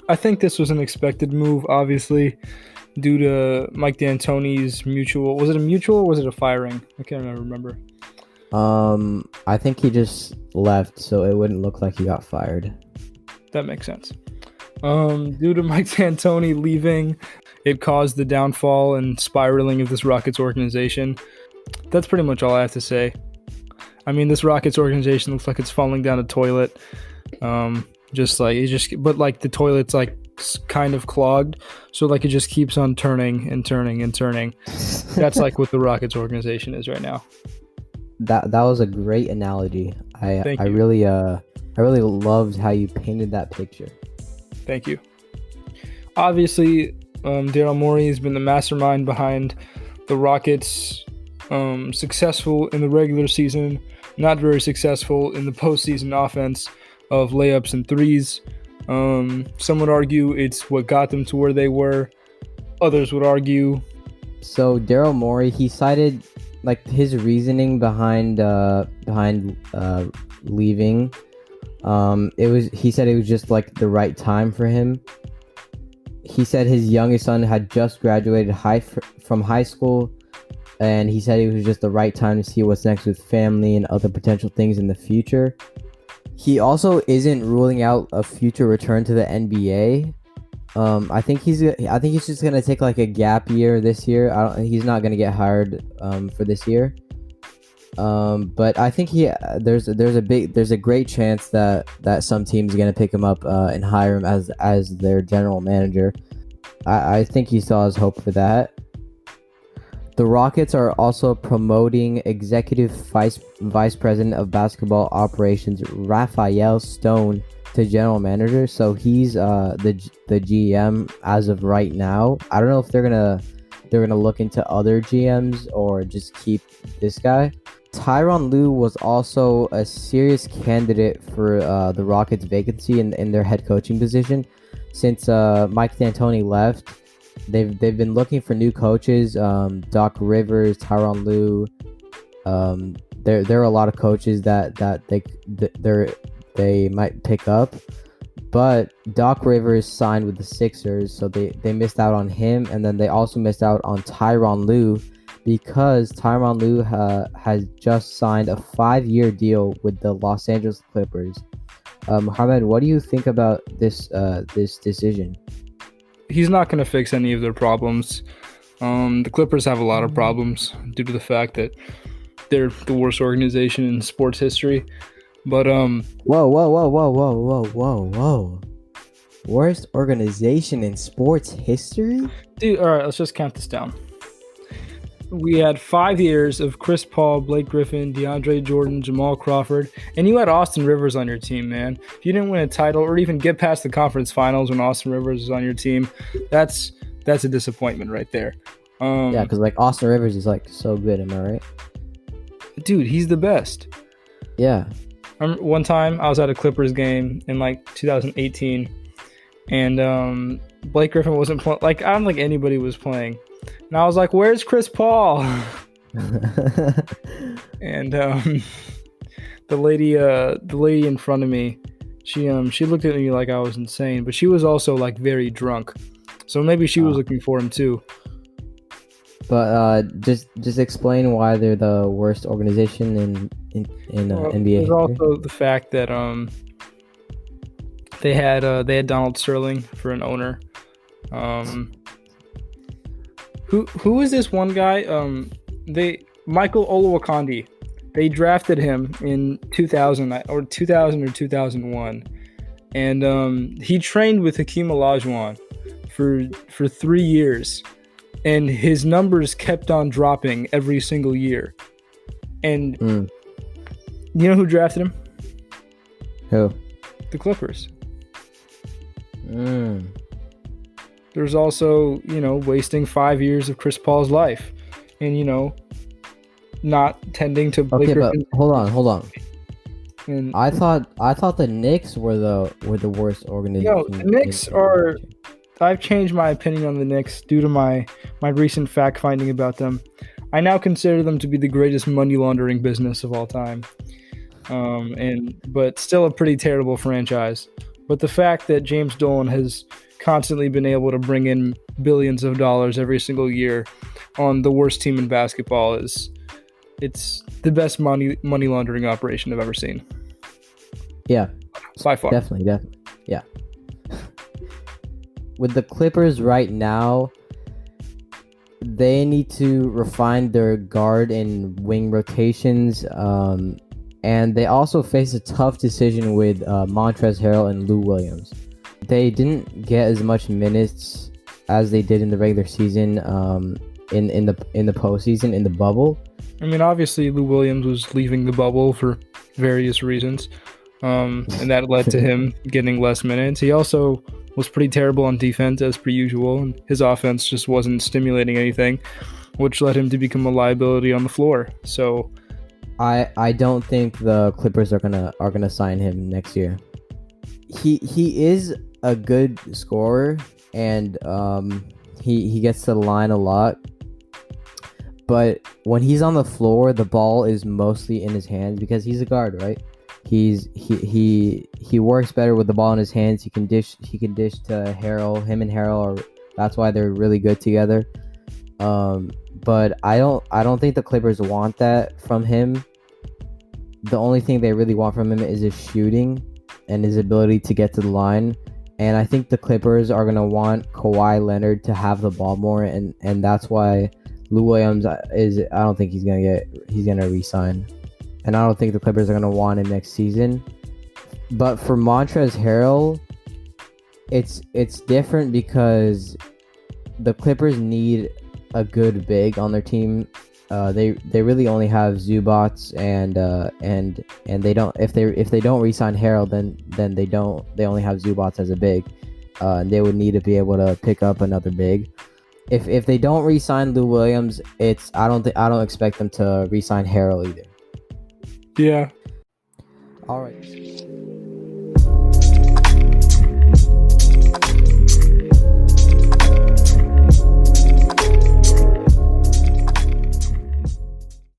I think this was an expected move, obviously, due to Mike D'Antoni's mutual. Was it a mutual or was it a firing? I can't remember. I think he just left so it wouldn't look like he got fired. That makes sense. Due to Mike D'Antoni leaving, it caused the downfall and spiraling of this Rockets organization. That's pretty much all I have to say. I mean, this Rockets organization looks like it's falling down a toilet. But the toilet's like kind of clogged, so like it just keeps on turning and turning and turning. That's like what the Rockets organization is right now. That was a great analogy. I really loved how you painted that picture. Thank you. Obviously, Daryl Morey has been the mastermind behind the Rockets. Successful in the regular season, not very successful in the postseason offense of layups and threes. Some would argue it's what got them to where they were. Others would argue. So Daryl Morey, he cited like his reasoning behind leaving. He said it was just like the right time for him. He said his youngest son had just graduated from high school, and he said it was just the right time to see what's next with family and other potential things in the future. He also isn't ruling out a future return to the NBA. I think he's just gonna take like a gap year this year. He's not gonna get hired for this year. But I think there's a great chance that some team's gonna pick him up and hire him as their general manager. I think he still has hope for that. The Rockets are also promoting executive vice president of basketball operations Raphael Stone to general manager. So he's the GM as of right now. I don't know if they're gonna look into other GMs or just keep this guy. Tyronne Lue was also a serious candidate for the Rockets' vacancy in their head coaching position. Since Mike D'Antoni left, they've been looking for new coaches. Doc Rivers, Tyronne Lue. There are a lot of coaches that they might pick up, but Doc Rivers signed with the Sixers, so they missed out on him, and then they also missed out on Tyronne Lue because Tyronne Lue has just signed a 5-year deal with the Los Angeles Clippers. Muhammad, what do you think about this decision? He's not going to fix any of their problems. The Clippers have a lot of problems due to the fact that they're the worst organization in sports history. But Whoa. Worst organization in sports history? Dude, all right, let's just count this down. We had 5 years of Chris Paul, Blake Griffin, DeAndre Jordan, Jamal Crawford, and you had Austin Rivers on your team, man. If you didn't win a title or even get past the conference finals when Austin Rivers was on your team, that's a disappointment right there. Yeah, because like Austin Rivers is like so good, am I right? Dude, he's the best. Yeah. One time I was at a Clippers game in like 2018, and Blake Griffin wasn't playing. Like, I don't think anybody was playing. And I was like, "Where's Chris Paul?" And the lady in front of me, she looked at me like I was insane, but she was also like very drunk, so maybe she was looking for him too. But just explain why they're the worst organization in NBA. There's also the fact that they had Donald Sterling for an owner. Who is this one guy? Michael Olowokandi. They drafted him in 2000 or 2001, and he trained with Hakeem Olajuwon for 3 years, and his numbers kept on dropping every single year. And you know who drafted him? Who? The Clippers. There's also, wasting 5 years of Chris Paul's life and, not tending to Blake Griffin. But hold on. And I thought the Knicks were the worst organization. The Knicks are. I've changed my opinion on the Knicks due to my recent fact finding about them. I now consider them to be the greatest money laundering business of all time. But still a pretty terrible franchise. But the fact that James Dolan has constantly been able to bring in billions of dollars every single year on the worst team in basketball it's the best money laundering operation I've ever seen. Yeah, by far. Definitely. Yeah. With the Clippers right now, they need to refine their guard and wing rotations. And they also face a tough decision with Montrezl Harrell and Lou Williams. They didn't get as much minutes as they did in the regular season in the postseason, in the bubble. I mean, obviously, Lou Williams was leaving the bubble for various reasons, and that led to him getting less minutes. He also was pretty terrible on defense, as per usual, and his offense just wasn't stimulating anything, which led him to become a liability on the floor. So, I don't think the Clippers are gonna sign him next year. He is a good scorer, and he gets to the line a lot. But when he's on the floor, the ball is mostly in his hands because he's a guard, right? He works better with the ball in his hands. He can dish to Harrell. Him and Harrell that's why they're really good together. But I don't think the Clippers want that from him. The only thing they really want from him is his shooting and his ability to get to the line. And I think the Clippers are gonna want Kawhi Leonard to have the ball more, and that's why Lou Williams I don't think he's gonna re-sign, and I don't think the Clippers are gonna want him next season. But for Montrezl Harrell, it's different because the Clippers need a good big on their team. They really only have Zubats and they don't if they don't re-sign Harrell, then they only have Zubats as a big, and they would need to be able to pick up another big. If they don't re-sign Lou Williams, I don't expect them to re-sign Harrell either. Yeah. All right.